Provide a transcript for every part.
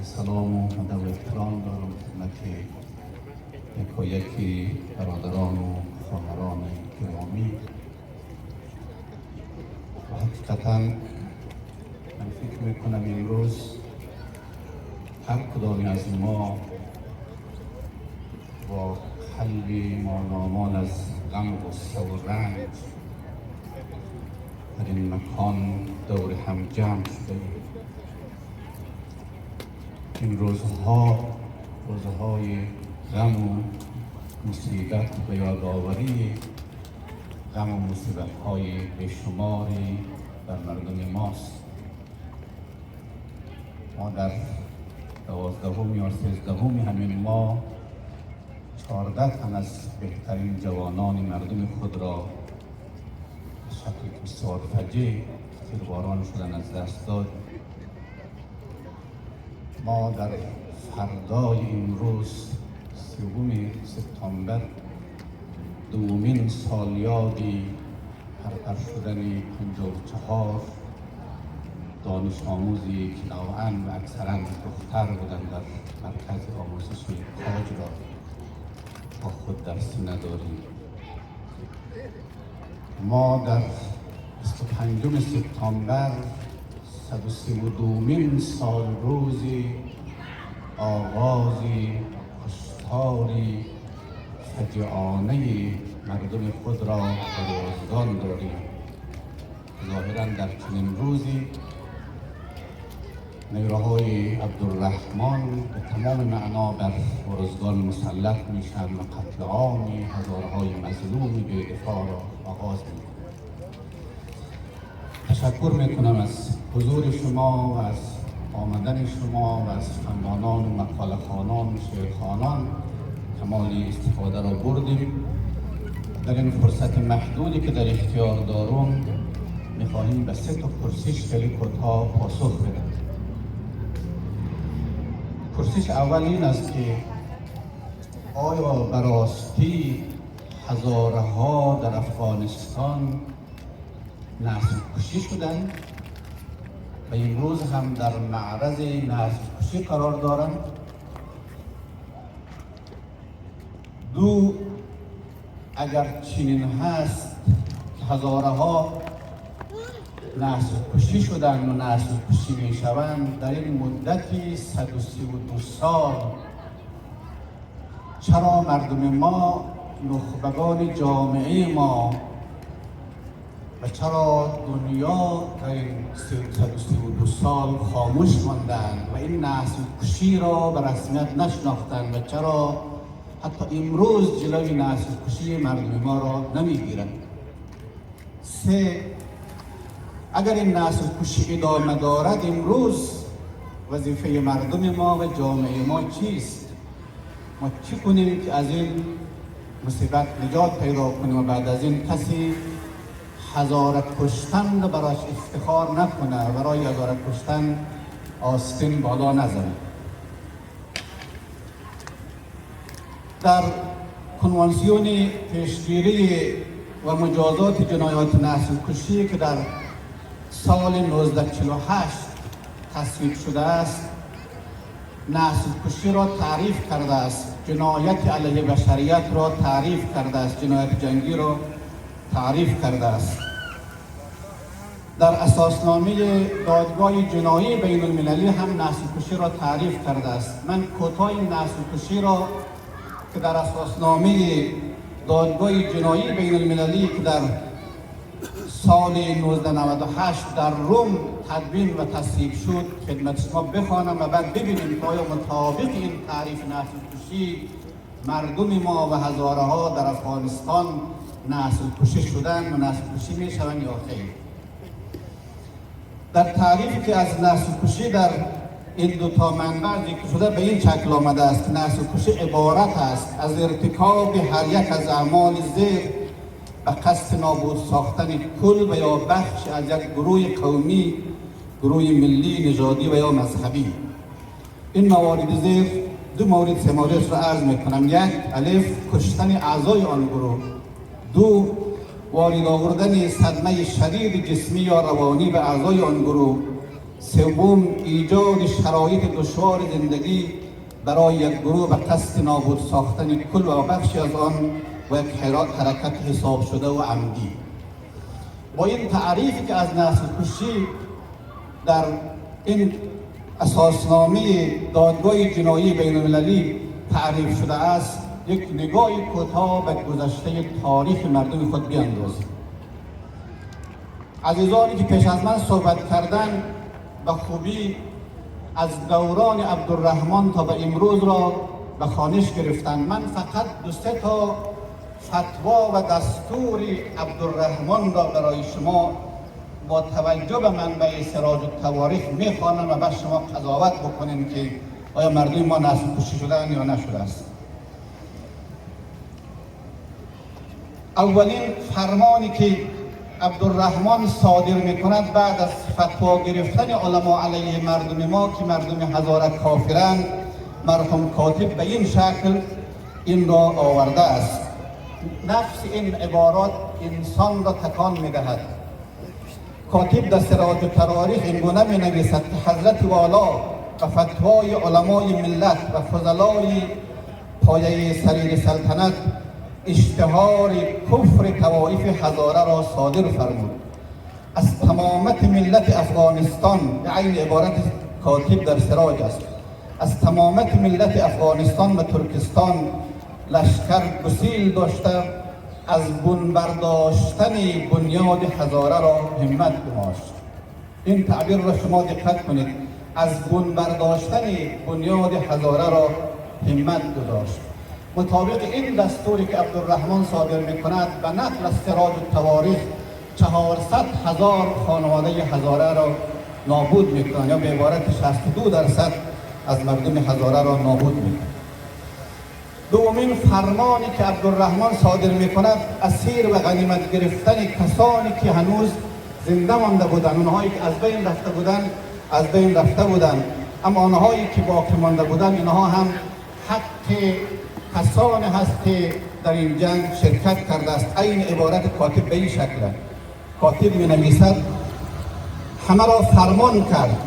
سلام و ادب و احترام دارم خدمت یکی برادران و خواهران گرامی. و حقیقتا من فکر میکنم امروز هر کدامی از ما با قلبی مانامان از غم و غصه و رنج در این مکان دور هم جمع شده. این روزهای غم و مصیبت و یادآوری غم و مصیبت‌های بیشماری در مردم ماست. ما در 12 یا 13 همین ماه 14 تن از بهترین جوانان مردم خود را به شکل بسیار فجیع تیرباران شدن از دست داد. ما در فردای این روز 30 سپتامبر دومین سالیادی پرپر شدن 54 دانش آموزی که نوعاً و اکثراً دختر بودند در مرکز آموزش کاج را با خود در سینه داریم. ما در 25 سپتامبر 132مین سال روزی آغازی کشتاری فجیعانه مردم خود را به روزگان داریم. ظاهراً در چنین روزی نیروهای عبدالرحمن به تمام معنا بر روزگان مسلط میشن و قتل عام هزارهای مظلوم بی‌دفاع را آغاز میکنند. تشکر میکنم از حضور شما و از آمدن شما و از خندانان و مقاله خوانان و شعرخوانان که مالی استفاده را بردیم. در این فرصت محدودی که در اختیار دارم میخواهیم به 3 پرسش خیلی کوتاه پاسخ بدم. پرسش اول این است که آیا به راستی هزارها در افغانستان نسل کشی شدند و امروز هم در معرض نسل کشی قرار دارند؟ 2 اگر چنین هست که هزارها نسل کشی شدند و نسل کشی می شوند، در این مدتی 132 سال چرا مردم ما، نخبگان جامعه ما و چرا دنیا در این 132 سال خاموش ماندند و این نسل کشی را به رسمیت نشناختند و چرا حتی امروز جلوی نسل کشی مردم ما را نمیگیرند؟ 3 اگر این نسل کشی ادامه دارد، امروز وظیفه مردم ما و جامعه ما چیست؟ ما چی کنیم که از این مصیبت نجات پیدا کنیم و بعد از این کسی هزار کشتن را برایش افتخار نکنه، برای هزار کشتن آستین بالا نزنه؟ در کنوانسیون پیشگیری و مجازات جنایات نسل کشی که در سال 1948 تصویب شده است، نسل کشی را تعریف کرده است، جنایت علیه بشریت را تعریف کرده است، جنایت جنگی را تعریف کرده است. در اساسنامه دادگاه جنایی بین المللی هم نسل کشی را تعریف کرده است. من کوتاه این نسل کشی را که در اساسنامه دادگاه جنایی بین المللی که در سال 1998 در روم تدوین و تصویب شد خدمت شما بخوانم و بعد ببینیم که آیا مطابق این تعریف نسل کشی مردم ما و هزارها در افغانستان نسل کشی شدن و نسل کشی می شوند یا خیر. در تعریفی که از نسل کشی در این 2 منبع ذکر شده به این شکل آمده است: نسل کشی عبارت است از ارتکاب هر یک از اعمال زیر و قصد نابود ساختن کل و یا بخش از یک گروه قومی، گروه ملی، نژادی و یا مذهبی. این موارد زیر 2 مورد 3 مورد را عرض میکنم. 1 الف کشتن اعضای آن گروه. 2 وارد آوردن صدمه شدید جسمی یا روانی به اعضای آن گروه. سوم، ایجاد شرایط دشوار زندگی برای یک گروه به قصد نابود ساختن کل و بخشی از آن و یک حرکت حساب شده و عمدی. با این تعریفی که از نسل کشی در این اساسنامه دادگاه جنایی بین المللی تعریف شده است، یک نگاه کوتاه به گذشته تاریخ مردم خود بیاندازیم. عزیزانی که پیش از من صحبت کردن به خوبی از دوران عبدالرحمن تا به امروز را به خوانش گرفتن. من فقط دو سه تا فتوا و دستور عبدالرحمن را برای شما با توجه به منبع سراج التواریخ میخوانم و بعد شما قضاوت بکنین که آیا مردم ما نسل کشی شدن یا نشده است. اولین فرمانی که عبدالرحمن صادر میکند بعد از فتوا گرفتن علما علیه مردم ما که مردم هزاره کافرند، مرحوم کاتب به این شکل این را آورده است. نفس این عبارات انسان را تکان میدهد. کاتب در سراج التواریخ این گونه می نویسد که حضرت والا و فتوای علمای ملت و فضلای پایه سریر سلطنت اشتهار کفر طوایف هزاره را صادر فرمود. از تمامت ملت افغانستان، عین عبارت کاتب در سراج است، از تمامت ملت افغانستان و ترکستان لشکر گسیل داشته از بن برداشتن بنیاد هزاره را همت گماشت. این تعبیر را شما دقت کنید، از بن برداشتن بنیاد هزاره را همت گذاشت. مطابق این دستوری که عبدالرحمن صادر میکند به نقل از سراج التواریخ 400,000 خانواده هزاره را نابود میکنند، یا به عبارت 62% از مردم هزاره را نابود میکنند. دومین فرمانی که عبدالرحمن صادر میکند اسیر و غنیمت گرفتن کسانی که هنوز زنده مانده بودند. اونهایی که از بین رفته بودند از بین رفته بودند، اما آنهایی که باقی مانده بودند اینها هم حق کسانی هست که در این جنگ شرکت کرده است. این عبارت کاتب به این شکل است. کاتب می نویسد همه را فرمان کرد،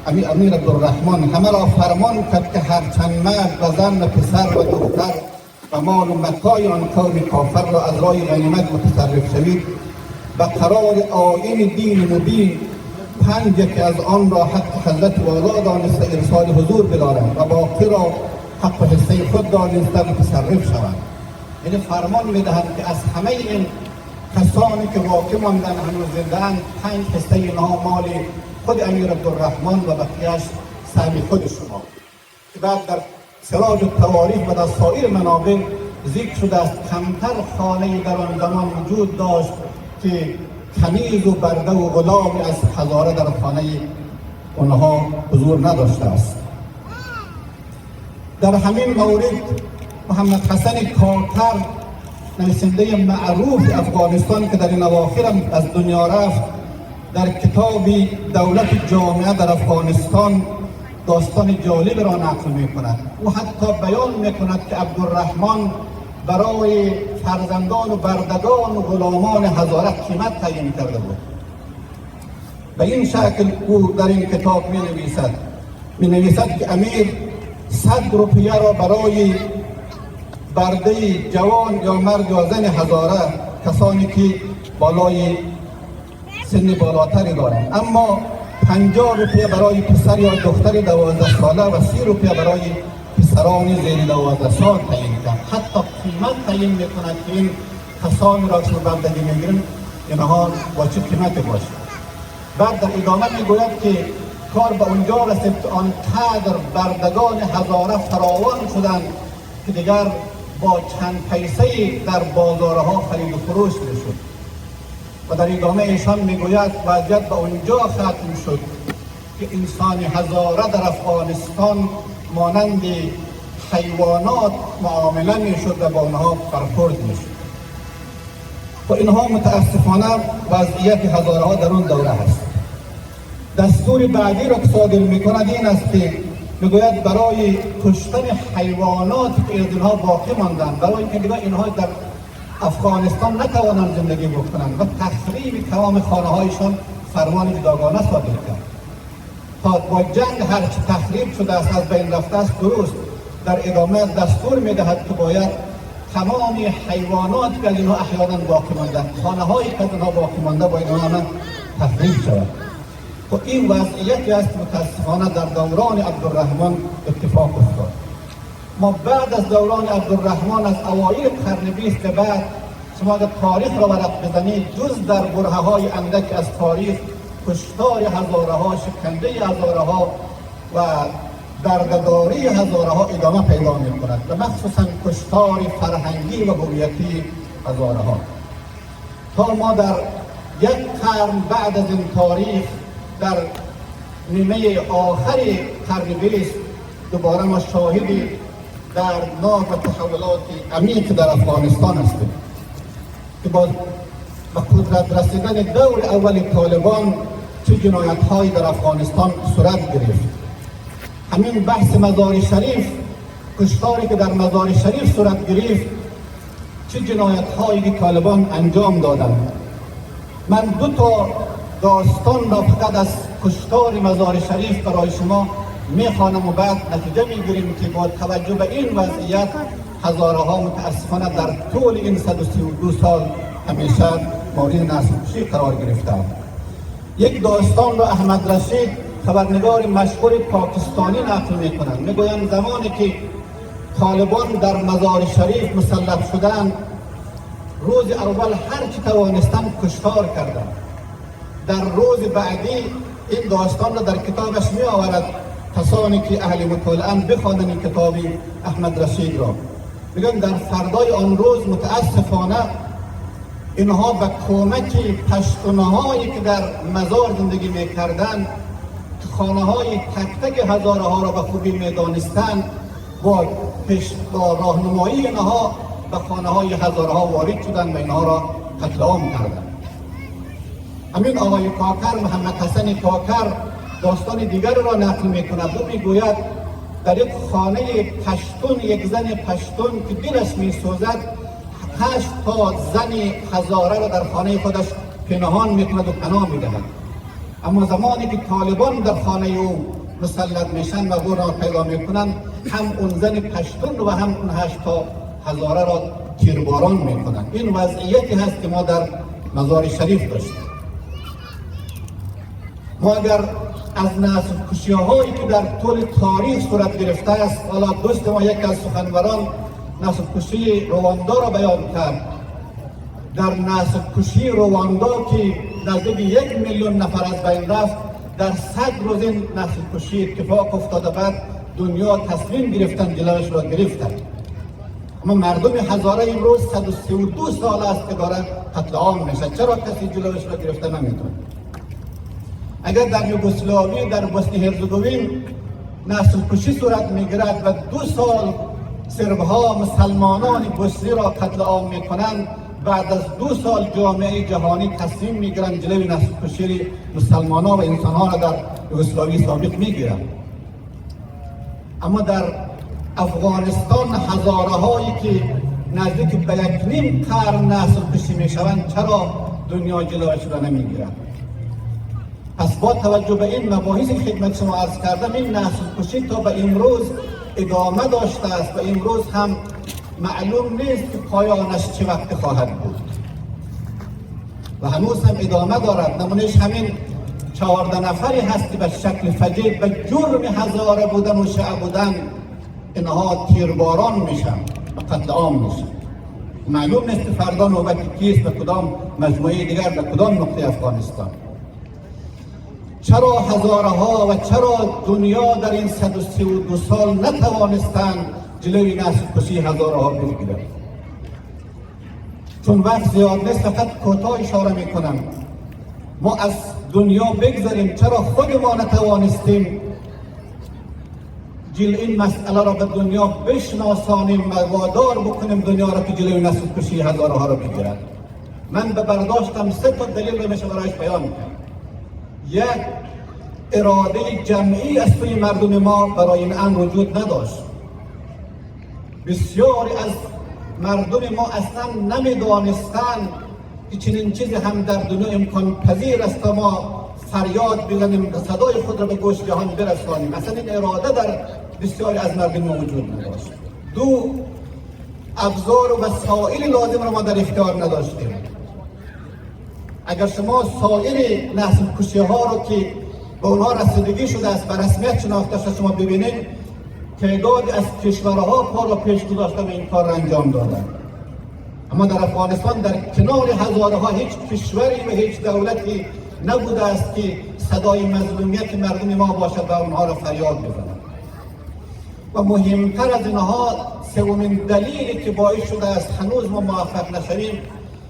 امیر عبدالرحمن همه را فرمان کرد که هر چند مرد و زن و پسر و دختر و مال و متاع آن قوم کافر را از راه غنیمت متصرف شوید. به قرار آیین دین مبین 5 که از آن را حق حضرت والا دانسته ارسال حضور بدارند و باقی را حق و حصه خود دانسته متصرف شوند. یعنی فرمان میدهند که از همه این کسانی که واقع ماندن هنوز زنده‌اند 5 حصه اینها مال خود امیر عبدالرحمن و بقیه‌اش سهم خود شما. که بعد در سراج التواریخ و در سایر منابع ذکر شده است کمتر خانه در آن زمان وجود داشت که کنیز و برده و غلامی از هزاره در خانه اونها حضور نداشته است. در همین مورد محمد حسن کارتر، نویسنده معروف افغانستان که در این اواخر از دنیا رفت، در کتاب دولت جامعه در افغانستان داستان جالب را نقل می کند. او حتی بیان می کند که عبدالرحمن برای فرزندان و بردگان و غلامان هزاره قیمت تعیین کرده بود. به این شکل او در این کتاب می نویسد که امیر 100 روپیه را برای برده جوان یا مرد یا زن هزاره، کسانی که بالای سن بالاتری دارند، اما 50 روپیه برای پسر یا دختر 12 ساله و 30 روپیه برای پسران زیر 12 سال تعیین کرد. حتی قیمت تعیین میکند که این کسانی را که بردگی میگیرند اینها با چه قیمتی باشد. بعد در ادامه میگوید که کار به اونجا رسید که آنقدر بردگان هزاره فراوان شدند که دیگر با چند پیسه در بازارها خرید و فروش میشد. و در ادامه ایشان میگوید وضعیت به اونجا ختم شد که انسان هزاره در افغانستان مانند حیوانات معامله میشد و با آنها برخورد میشد. و اینها متاسفانه وضعیت هزاره ها در اون دوره هست. دستور بعدی را که صادر میکند این است که میگوید برای کشتن حیوانات که از اینها باقی ماندند، برای اینکه دیگر اینها در افغانستان نتوانند زندگی بکنند و تخریب تمام خانه هایشان فرمان جداگانه صادر کرد. تا با جنگ هرچی تخریب شده است از بین رفته است درست در ادامه دستور میدهد که باید تمام حیوانات که از اینها احیانا باقی مانده، خانه هایی که از اینها باقی مانده باید آنها تخریب شود. و این وضعیتی است متاسفانه در دوران عبدالرحمن اتفاق افتاد. ما بعد از دوران عبدالرحمن از اوایل قرن 20 به بعد شما اگر تاریخ را ورق بزنید جز در برهه های اندک از تاریخ کشتار هزارها، شکنجه هزارها و دردداری هزارها ادامه پیدا می کند و مخصوصا کشتار فرهنگی و هویتی هزارها. تا ما در یک قرن بعد از این تاریخ در نیمه آخر قرن 20 دوباره ما شاهدی دردناک و تحولات عمیق در افغانستان هستیم که با قدرت رسیدن دور اول طالبان چه جنایت‌هایی در افغانستان صورت گرفت. همین بحث مزار شریف، کشتاری که در مزار شریف صورت گرفت، چه جنایت‌هایی که طالبان انجام دادند. من دو تا داستان را فقط از کشتار مزار شریف برای شما میخوانم و بعد نتیجه میگیریم که با توجه به این وضعیت هزارها متاسفانه در طول این 132 سال همیشه مورد نسل قرار گرفتند. یک داستان را احمد رشید خبرنگار مشهور پاکستانی نقل میکنند. میگویند زمانی که طالبان در مزار شریف مسلط شدند روز اول هر چی توانستند کشتار کردند. در روز بعدی این داستان را در کتابش می آورد کسانی که اهل مطالعه بخوانند این کتاب احمد رشید را. میگن در فردای آن روز متاسفانه اینها به کمک پشتونهایی که در مزار زندگی میکردند خانه های تک تک هزارها را به خوبی میدانستند با راهنمایی اینها به خانه های هزارها وارد شدند و اینها را قتل عام کردند. همین آقای کاکر، محمد حسن کاکر، داستان دیگر را نقل میکند و میگوید در یک خانه پشتون یک زن پشتون که دلش میسوزد 8 تا زن هزاره را در خانه خودش پنهان میکند و پناه میدهد. اما زمانی که طالبان در خانه او مسلط میشن و او را پیدا میکنند هم اون زن پشتون و هم اون 8 تا هزاره را تیرباران میکنند. این وضعیتی هست که ما در مزار شریف داشتیم. ما اگر از نسل کشی هایی که در طول تاریخ صورت گرفته است، حالا دوست ما یک از سخنوران نسل کشی رواندا را بیان کرد. در نسل کشی رواندا که نزدیک 1 میلیون نفر از بین رفت، در 100 روز این نسل کشی اتفاق افتاده بعد دنیا تصمیم گرفتن جلوش را گرفتن. اما مردم هزاره امروز 132 سال است که دارن قتل عام میشه. چرا کسی جلوش را گرفته نمیتونه؟ اگر در یوگسلاوی در بوسنی هرزگوین نسل کشی صورت میگیرد و 2 سال سربها مسلمانان بوسنی را قتل عام میکنند، بعد از 2 سال جامعه جهانی تصمیم میگیرند جلوی نسل کشی مسلمانان و انسانها را در یوگسلاوی سابق میگیرند. اما در افغانستان هزارهایی که نزدیک به 1.5 قرن نسل کشی میشوند، چرا دنیا جلوش را نمیگیرد؟ پس با توجه به این مباحثی که خدمت شما عرض کردم، این نسل کشی تا به امروز ادامه داشته است و امروز هم معلوم نیست که پایانش چه وقت خواهد بود و هنوز هم ادامه دارد. نمونهش همین 14 نفری هست که به شکل فجیع به جرم هزاره بودن و شیعه بودن اینها تیرباران میشن و قتل عام میشن. معلوم نیست که فردا نوبت کیست، به کدام مجموعه دیگر، به کدام نقطه افغانستان. چرا هزارها و چرا دنیا در این 132 سال نتوانستند جلوی نسل کشی هزارها بگیرند؟ چون وقت زیاد نیست، فقط کوتاه اشاره میکنم. ما از دنیا بگذاریم، چرا خود ما نتوانستیم این مسئله را به دنیا بشناسانیم و وادار بکنیم دنیا را که جلوی نسل کشی هزارها را بگیرد؟ من به برداشتم 3 تا دلیل رو میشه برایش بیان کنم. یک، اراده جمعی از سوی مردم ما برای این امر وجود نداشت. بسیاری از مردم ما اصلا نمیدانستند که چنین چیزی هم در دنیا امکان پذیر است. ما فریاد بزنیم، صدای خود را به گوش جهان برسانیم. اصلا این اراده در بسیاری از مردم ما وجود نداشت. دو، ابزار و وسایل لازم را ما در اختیار نداشتیم. اگر شما سایر نسل کشی ها رو که به اونها رسیدگی شده است، به رسمیت شناخته شده، شما ببینید تعداد از کشورها پا را پیش گذاشته و این کار را انجام دادند. اما در افغانستان در کنار هزارها هیچ کشوری و هیچ دولتی نبوده است که صدای مظلومیت مردم ما باشد و اونها را فریاد بزند. و مهمتر از اینها، سومین دلیلی که باعث شده است هنوز ما موفق نشویم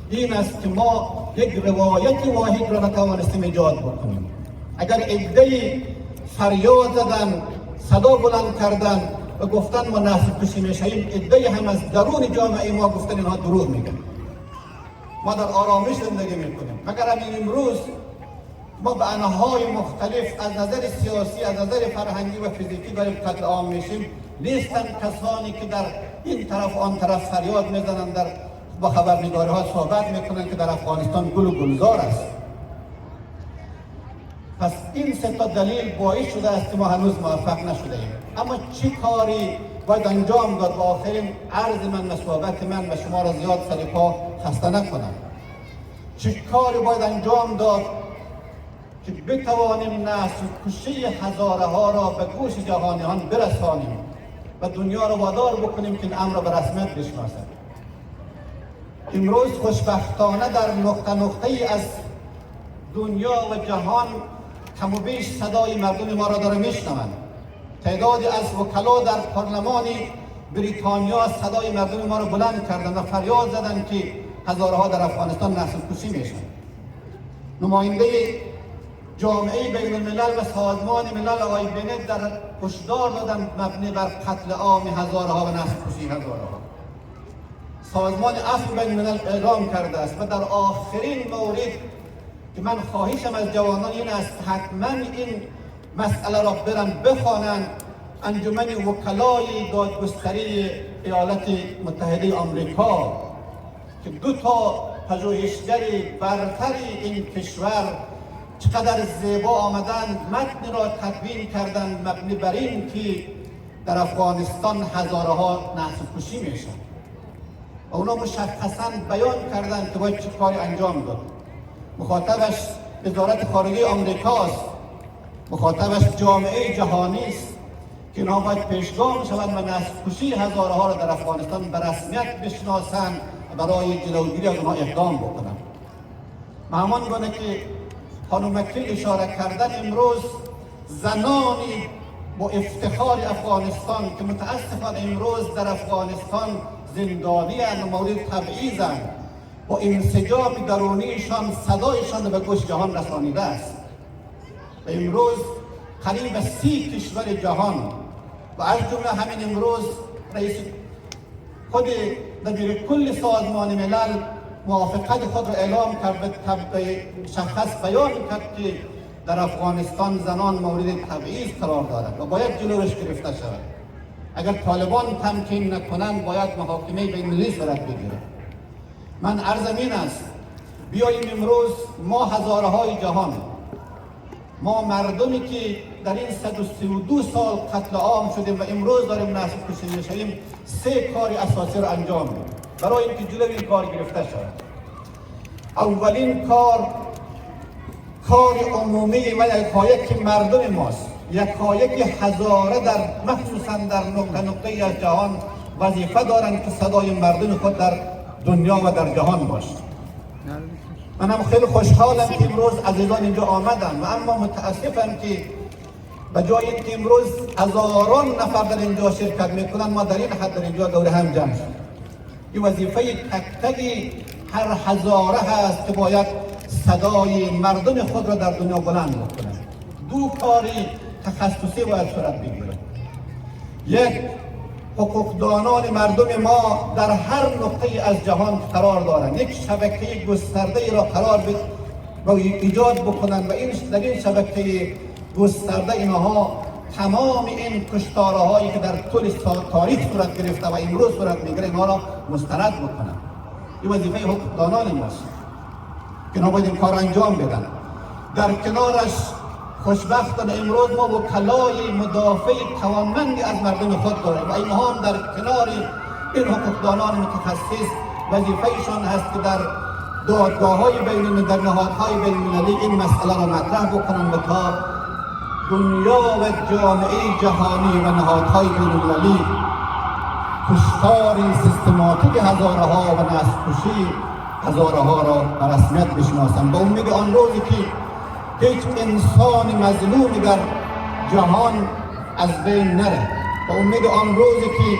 این است که ما یک روایت واحد را نتوانستیم ایجاد بکنیم. اگر عده‌ای فریاد زدن، صدا بلند کردن و گفتن ما نسل کشی میشویم، عده‌ای هم از درون جامعه ما گفتن اینها دروغ میگن. ما در آرامش زندگی میکنیم. مگر همین امروز ما به انواع مختلف از نظر سیاسی، از نظر فرهنگی و فیزیکی داریم قتل عام میشیم. نیستن کسانی که در این طرف آن طرف فریاد میزنند، در با خبرنگاری ها صحبت میکنند که در افغانستان گل و گلزار است. پس این سه تا دلیل باعث شده است که ما هنوز موفق نشده ایم. اما چه کاری باید انجام داد؟ و آخرین عرض من و صحبت من و شما را زیاد سر پا خسته نکنم. چه کاری باید انجام داد که بتوانیم نسل کشی هزاره ها را به گوش جهانیان برسانیم و دنیا را وادار بکنیم که این امر را به رسمیت بشناسد. امروز خوشبختانه در نقطه ای از دنیا و جهان کم و بیش صدای مردم ما را داره میشنوند. تعدادی از وکلا در پارلمان بریتانیا صدای مردم ما را بلند کردند و فریاد زدند که هزارها در افغانستان نسل کشی میشن. نماینده جامعه بین الملل و سازمان ملل آقای بنت در هشدار دادند مبنی بر قتل عام هزارها و نسل کشی هزارها. سازمان عفو بین الملل اعلام کرده است و در آخرین مورد که من خواهشم از جوانان این است حتما این مسئله را برن بخوانند. انجمن وکلای دادگستری ایالات متحده آمریکا که دو تا پژوهشگر برتر این کشور چقدر زیبا آمدند متن را تدوین کردند مبنی بر این که در افغانستان هزارها نسل کشی میشن. و اونا مشخصا بیان کردند که باید چه کاری انجام داد. مخاطبش وزارت خارجه آمریکاست، مخاطبش جامعه جهانی است که اینا باید پیشگام شوند و نسل کشی هزارها را در افغانستان به رسمیت بشناسند و برای جلوگیری از اونها اقدام بکنند. همان گونه که خانم مکیل اشاره کردن، امروز زنانی با افتخار افغانستان که متاسفانه امروز در افغانستان زندانی و مورد تبعیضند، با انسجام درونیشان صدایشان به گوش جهان رسانیده است. و امروز قریب 30 کشور جهان و از جمله همین امروز رئیس خود دبیر کل سازمان ملل موافقت خود را اعلام کرد، به شخص بیان کرد که در افغانستان زنان مورد تبعیض قرار دارد و باید جلوش گرفته شود. اگر طالبان تمکین نکنند باید محاکمه بین‌المللی صورت بگیرد. من عرضم این است بیاییم امروز ما هزارهای جهان، ما مردمی که در این 132 سال قتل عام شدیم و امروز داریم نسل کشی میشویم، 3 کار اساسی را انجام بدیم برای اینکه جلوی این کار گرفته شود. اولین کار عمومی و یکایک مردم ماست. یکایک هزاره در مخصوصا در نقطه از جهان وظیفه دارند که صدای مردم خود در دنیا و در جهان باشد. من هم خیلی خوشحالم که امروز عزیزان اینجا آمدن و اما متاسفم که به جای که امروز هزاران نفر در اینجا شرکت میکنن ما در این حد در اینجا دور هم جمع شدیم. این وظیفه تک هر هزاره هست که باید صدای مردم خود را در دنیا بلند بکنند. 2 کاری تخصصی باید صورت بگیرد. 1، حقوقدانان مردم ما در هر نقطه از جهان قرار دارند یک شبکه گسترده را قرار و ایجاد بکنند و در این شبکه گسترده اینها تمام این کشتارهایی که در طول تاریخ صورت گرفته و امروز صورت میگیره اینها را مسترد بکنند. این وظیفه حقوقدانان ماست که اینا باید این کار انجام بدن. در کنارش خوشبختانه امروز ما وکلای مدافع توانمندی از مردم خود داریم و اینها هم در کنار این حقوقدانان متخصص وظیفه‌شان هست که در دادگاه‌های بین در نهادهای بین‌المللی این مسئله را مطرح بکنند و تا دنیا و جامعه جهانی و نهادهای بین‌المللی کشتار سیستماتیک هزارها و نسل‌کشی هزارها را به رسمیت بشناسند. با امید آن روزی که هیچ انسان مظلومی در جهان از بین نره، با امید آن روزی که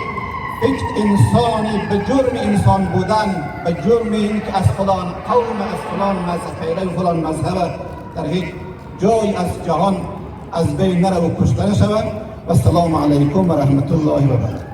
هیچ انسانی به جرم انسان بودن، به جرم اینکه از فلان قوم، از فلان مذهب، پیرو فلان مذهب در هیچ جای از جهان از بین نره و کشته نشود. و السلام علیکم و رحمت الله و برکاته.